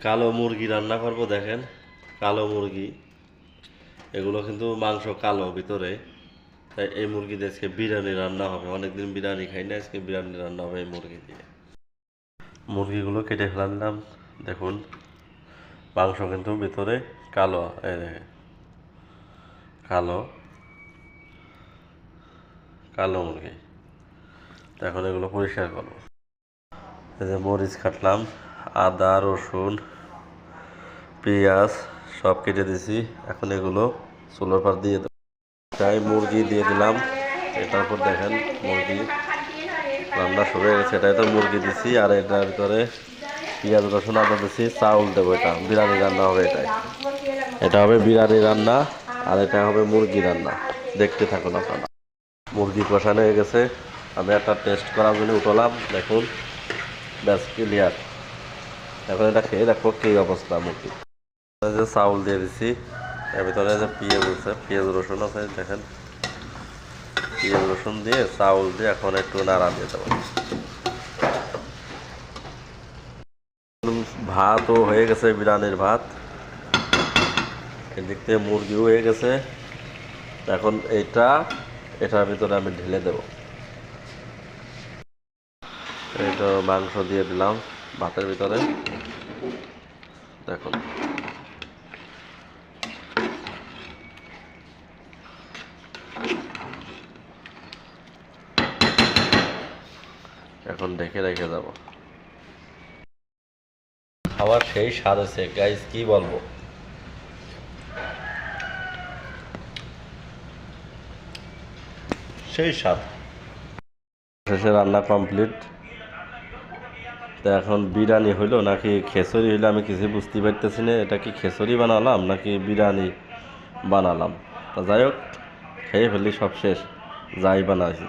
কালো মুরগি রান্না করব। দেখেন, কালো মুরগি, এগুলো কিন্তু মাংস কালো ভিতরে। তাই এই মুরগি দিয়ে আজকে বিরিয়ানি রান্না হবে। অনেকদিন বিরিয়ানি খাই না, আজকে বিরিয়ানি রান্না হবে এই মুরগি দিয়ে। মুরগিগুলো কেটে ফেলাম। দেখুন, মাংস কিন্তু ভিতরে কালো, এই দেখেন, কালো কালো মুরগি। এখন এগুলো পরিষ্কার করবো। এই যে মরিচ কাটলাম, আদা, রসুন, পেঁয়াজ সব কেটে দিছি। এখন এগুলো চুলোর পার দিয়ে দেবো। তাই মুরগি দিয়ে দিলাম। তারপর দেখেন মুরগি রান্না শুরু হয়ে গেছে। এটাই তো মুরগি দিছি, আর এটার ভিতরে পেঁয়াজ, রসুন, আদা দিছি। চাউল দেবো, এটা বিরিয়ানি রান্না হবে। এটা হবে বিরিয়ানি রান্না, আর এটা হবে মুরগি রান্না। দেখতে থাকুন আপনারা। মুরগি কষানো হয়ে গেছে, আমি একটা টেস্ট করার জন্য উঠলাম। দেখুন, ব্যাস ক্লিয়ার। এখন এটা খেয়ে দেখো কী অবস্থা মুরগি। যে চাউল দিয়ে দিছি, এর ভিতরে যে পেঁয়াজ আছে, পেঁয়াজ রসুন আছে। দেখেন, পেঁয়াজ রসুন দিয়ে চাউল দিয়ে এখন একটু নাড়া দিয়ে দেবো। ভাতও হয়ে গেছে, বিরিয়ানির ভাত। এদিক থেকে মুরগিও হয়ে গেছে। এখন এটার ভিতরে আমি ঢেলে দেব। এইটা মাংস দিয়ে দিলাম ভাতের ভিতরে। দেখুন, এখন রেখে যাব। খাবার সেই স্বাদ আছে গাইস, কি বলবো। সেই স্বাদ। শেষে রান্না কমপ্লিট। তো এখন বিরিয়ানি হইলো নাকি খেচুড়ি হইলো আমি কিছু বুঝতে পারতেছি না। এটা কি খেচুড়ি বানালাম নাকি বিরিয়ানি বানালাম। তা যাই হোক, খেয়ে ফেললি, সব শেষ, যাই বানাইছি।